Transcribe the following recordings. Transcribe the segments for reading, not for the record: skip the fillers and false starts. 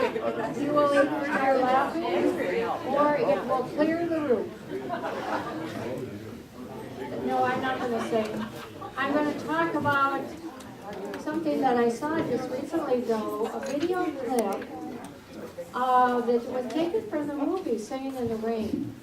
You will either start laughing or it will clear the room. No, I'm not going to sing. I'm going to talk about something that I saw just recently, though, a video clip that was taken from the movie Singin' in the Rain.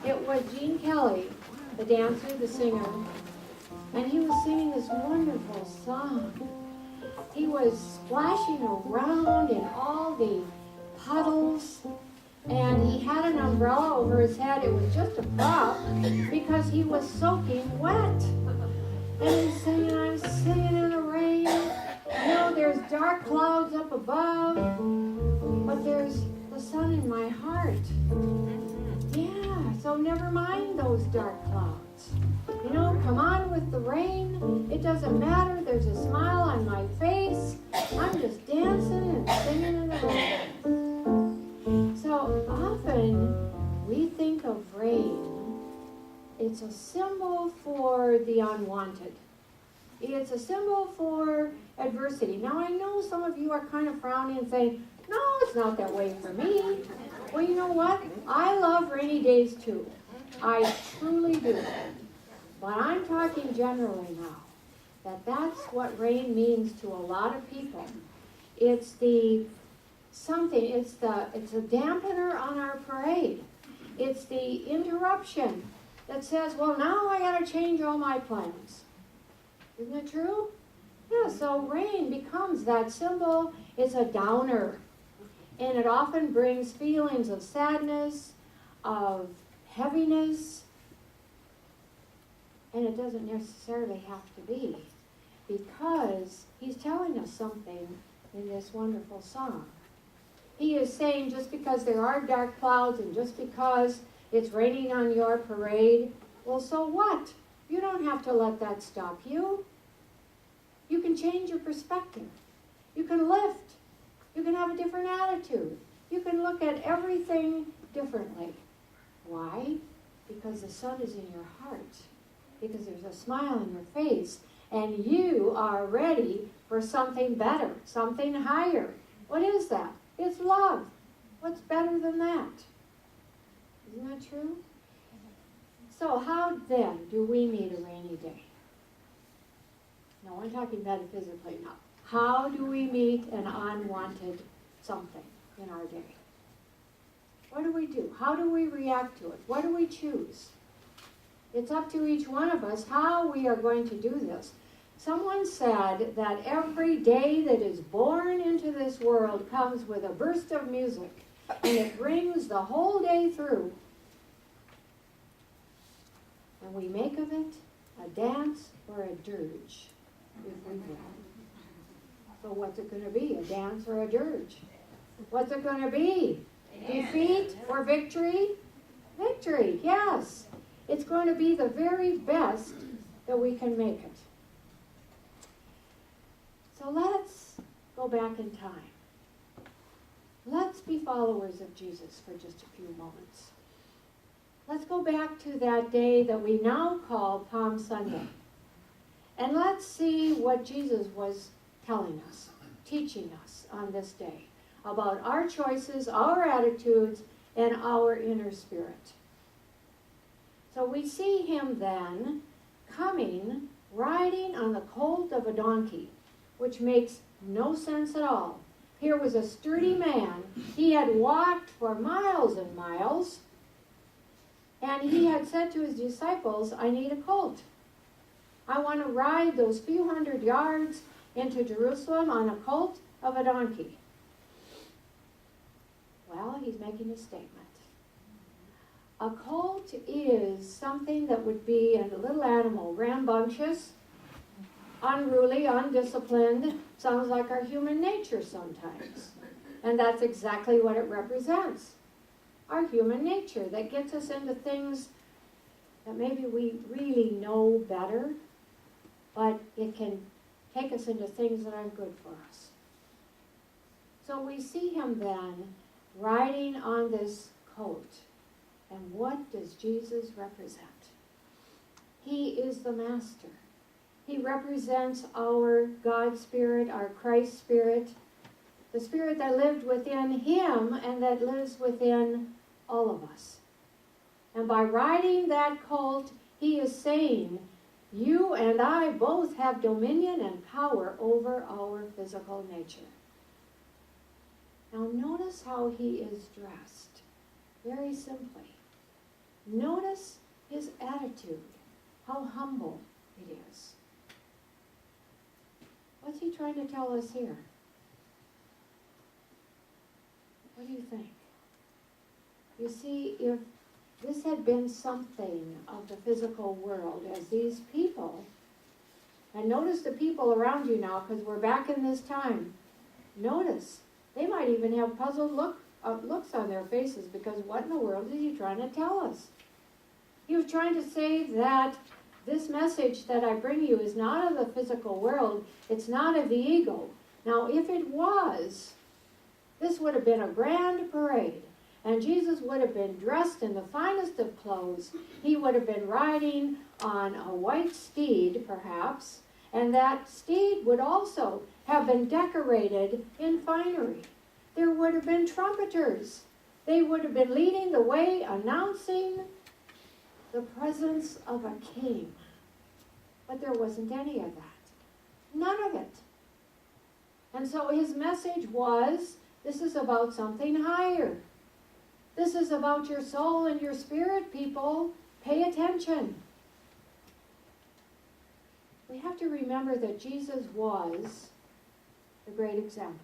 It was Gene Kelly, the dancer, the singer, and he was singing this wonderful song. He was splashing around in all the puddles, and he had an umbrella over his head. It was just a prop because he was soaking wet. And he's saying, I'm singing in the rain. You know, there's dark clouds up above, but there's the sun in my heart. Yeah, so never mind those dark clouds. You know, come on with the rain. It doesn't matter. There's a smile on my face. I'm just dancing and singing in the rain. So often we think of rain. It's a symbol for the unwanted. It's a symbol for adversity. Now, I know some of you are kind of frowning and saying, no, it's not that way for me. Well, you know what? I love rainy days too. I truly do. But I'm talking generally now, that's what rain means to a lot of people. It's a dampener on our parade. It's the interruption that says, well, now I got to change all my plans. Isn't it true? Yeah, so rain becomes that symbol. It's a downer. And it often brings feelings of sadness, of heaviness. And it doesn't necessarily have to be, because he's telling us something in this wonderful song. He is saying just because there are dark clouds and just because it's raining on your parade, well, so what? You don't have to let that stop you. You can change your perspective. You can lift. You can have a different attitude. You can look at everything differently. Why? Because the sun is in your heart. Because there's a smile on your face. And you are ready for something better, something higher. What is that? It's love. What's better than that? Isn't that true? So how then do we meet a rainy day? No, I'm talking metaphysically now. How do we meet an unwanted something in our day? What do we do? How do we react to it? What do we choose? It's up to each one of us how we are going to do this. Someone said that every day that is born into this world comes with a burst of music, and it rings the whole day through. And we make of it a dance or a dirge, if we will. So what's it going to be, a dance or a dirge? What's it going to be? Defeat or victory? Victory, yes. It's going to be the very best that we can make it. So let's go back in time. Let's be followers of Jesus for just a few moments. Let's go back to that day that we now call Palm Sunday. And let's see what Jesus was telling us, teaching us on this day about our choices, our attitudes, and our inner spirit. So we see him then coming, riding on the colt of a donkey, which makes no sense at all. Here was a sturdy man. He had walked for miles and miles, and he had said to his disciples, I need a colt. I want to ride those few hundred yards into Jerusalem on a colt of a donkey. Well, he's making a statement. A colt is something that would be a little animal, rambunctious, unruly, undisciplined. Sounds like our human nature sometimes. And that's exactly what it represents. Our human nature that gets us into things that maybe we really know better, but it can take us into things that aren't good for us. So we see him then riding on this colt. And what does Jesus represent? He is the master. He represents our God spirit, our Christ spirit, The Spirit that lived within him and that lives within all of us. And by riding that colt, he is saying, you and I both have dominion and power over our physical nature. Now notice how he is dressed. Very simply. Notice his attitude, how humble it is. What's he trying to tell us here? What do you think? You see, if this had been something of the physical world, as these people, and notice the people around you now, because we're back in this time, notice, they might even have puzzled looks on their faces, because what in the world is he trying to tell us? He was trying to say that this message that I bring you is not of the physical world, it's not of the ego. Now, if it was, this would have been a grand parade. And Jesus would have been dressed in the finest of clothes. He would have been riding on a white steed, perhaps. And that steed would also have been decorated in finery. There would have been trumpeters. They would have been leading the way, announcing the presence of a king. But there wasn't any of that. None of it. And so his message was, this is about something higher. This is about your soul and your spirit, people. Pay attention. We have to remember that Jesus was the great example.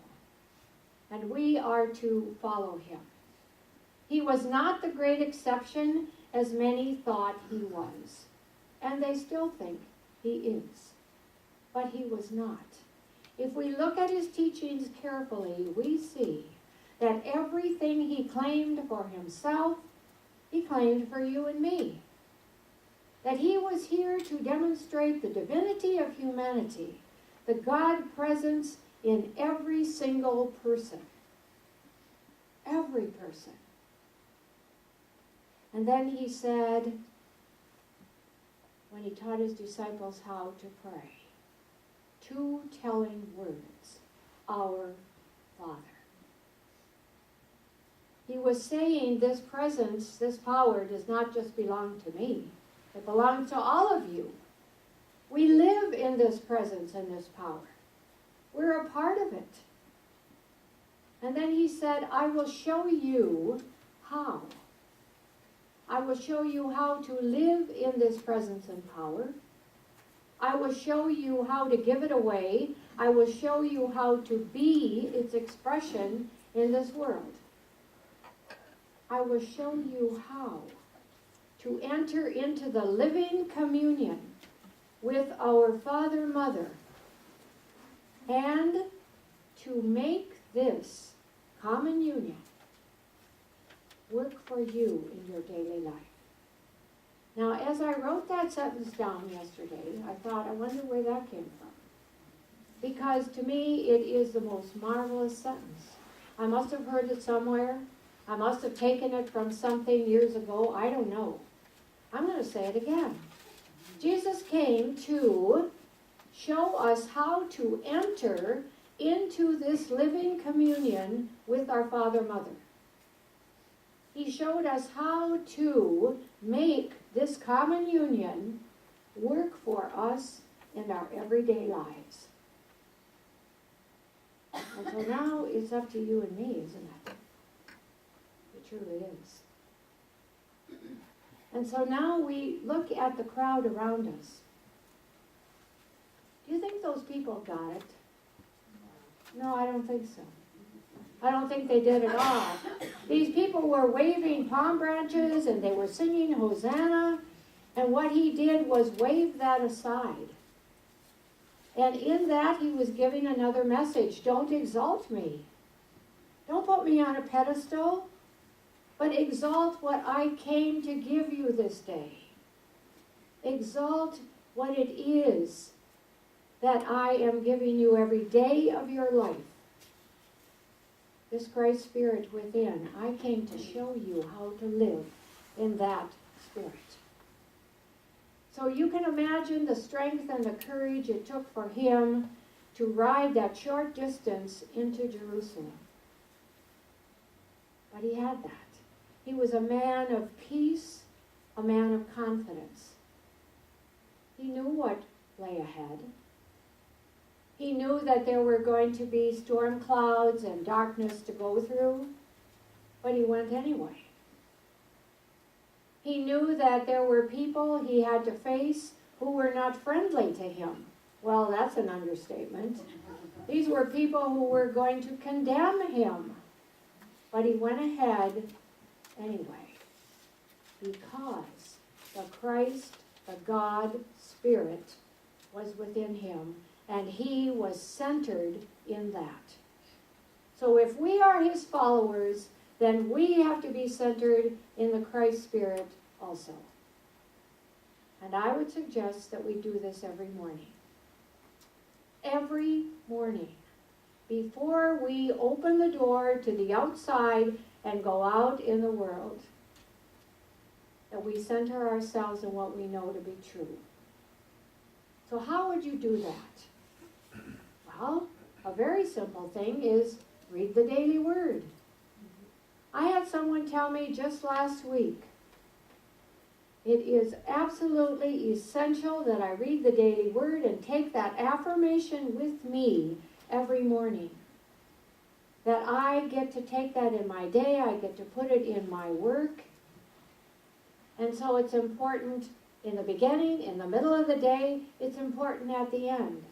And we are to follow him. He was not the great exception as many thought he was. And they still think he is. But he was not. If we look at his teachings carefully, we see that everything he claimed for himself, he claimed for you and me. That he was here to demonstrate the divinity of humanity, the God presence in every single person. Every person. And then he said, when he taught his disciples how to pray, two telling words, our Father. He was saying this presence, this power does not just belong to me. It belongs to all of you. We live in this presence and this power. We're a part of it. And then he said, I will show you how. I will show you how to live in this presence and power. I will show you how to give it away. I will show you how to be its expression in this world. I will show you how to enter into the living communion with our Father, Mother, and to make this common union work for you in your daily life. Now, as I wrote that sentence down yesterday, I thought, I wonder where that came from. Because to me, it is the most marvelous sentence. I must have heard it somewhere. I must have taken it from something years ago. I don't know. I'm going to say it again. Jesus came to show us how to enter into this living communion with our Father, Mother. He showed us how to make this common union work for us in our everyday lives. And so now it's up to you and me, isn't it? It truly is. And so now we look at the crowd around us. Do you think those people got it? No, I don't think so. I don't think they did at all. These people were waving palm branches and they were singing Hosanna. And what he did was wave that aside. And in that he was giving another message. Don't exalt me. Don't put me on a pedestal. But exalt what I came to give you this day. Exalt what it is that I am giving you every day of your life. This Christ Spirit within, I came to show you how to live in that Spirit. So you can imagine the strength and the courage it took for him to ride that short distance into Jerusalem. But he had that. He was a man of peace, a man of confidence. He knew what lay ahead. He knew that there were going to be storm clouds and darkness to go through, but he went anyway. He knew that there were people he had to face who were not friendly to him. Well, that's an understatement. These were people who were going to condemn him. But he went ahead anyway, because the Christ, the God Spirit, was within him, and he was centered in that. So if we are his followers, then we have to be centered in the Christ Spirit also. And I would suggest that we do this every morning. Every morning. Before we open the door to the outside and go out in the world. That we center ourselves in what we know to be true. So how would you do that? Well, a very simple thing is read the daily word. I had someone tell me just last week, it is absolutely essential that I read the daily word and take that affirmation with me every morning. That I get to take that in my day, I get to put it in my work. And so it's important in the beginning, in the middle of the day, it's important at the end.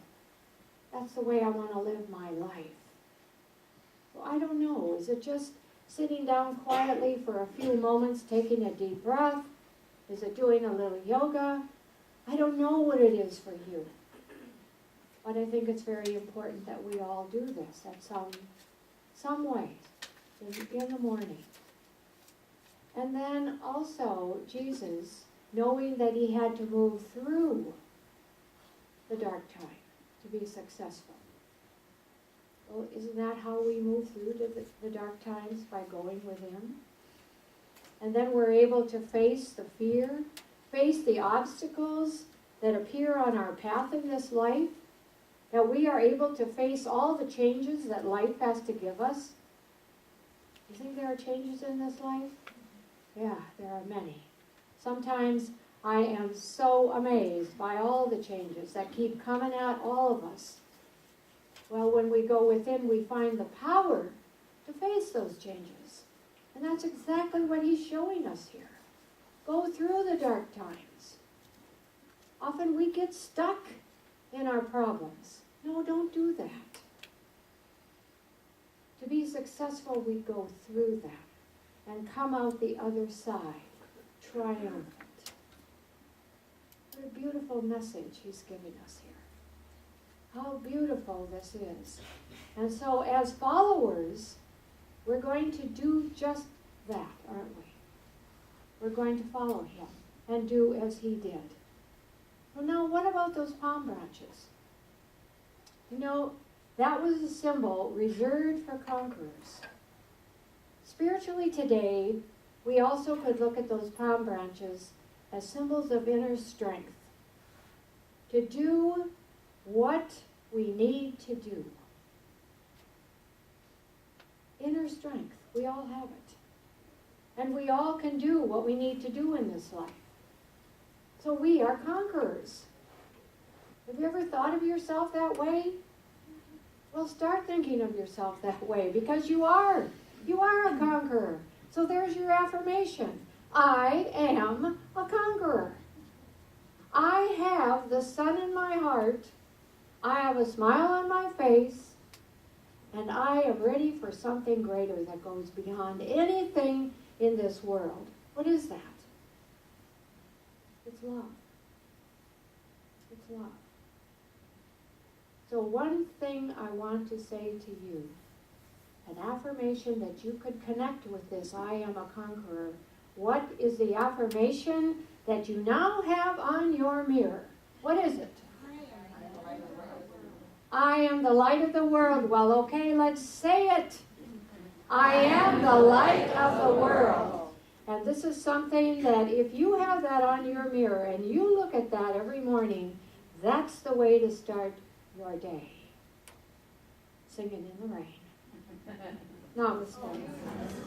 That's the way I want to live my life. So I don't know, is it just sitting down quietly for a few moments, taking a deep breath? Is it doing a little yoga? I don't know what it is for you. But I think it's very important that we all do this at some way in the morning. And then also Jesus, knowing that he had to move through the dark time to be successful. Well, isn't that how we move through the dark times? By going with him? And then we're able to face the fear, face the obstacles that appear on our path in this life, that we are able to face all the changes that life has to give us. You think there are changes in this life? Yeah, there are many. Sometimes I am so amazed by all the changes that keep coming at all of us. Well, when we go within, we find the power to face those changes. And that's exactly what he's showing us here. Go through the dark times. Often we get stuck in our problems. No, don't do that. To be successful, we go through that and come out the other side, triumphant. What a beautiful message he's giving us here. How beautiful this is. And so as followers, we're going to do just that, aren't we? We're going to follow him and do as he did. Well, now, what about those palm branches? You know, that was a symbol reserved for conquerors. Spiritually today, we also could look at those palm branches as symbols of inner strength. To do what we need to do. Inner strength. We all have it. And we all can do what we need to do in this life. So we are conquerors. Have you ever thought of yourself that way? Well, start thinking of yourself that way, because you are. You are a conqueror. So there's your affirmation. I am a conqueror. I have the sun in my heart. I have a smile on my face. And I am ready for something greater that goes beyond anything in this world. What is that? It's love. It's love. So one thing I want to say to you, an affirmation that you could connect with this, I am a conqueror. What is the affirmation that you now have on your mirror? What is it? I am the light of the world. Well, okay, let's say it. I am the light of the world. And this is something that if you have that on your mirror and you look at that every morning, that's the way to start your day. Singing in the Rain. Namaste.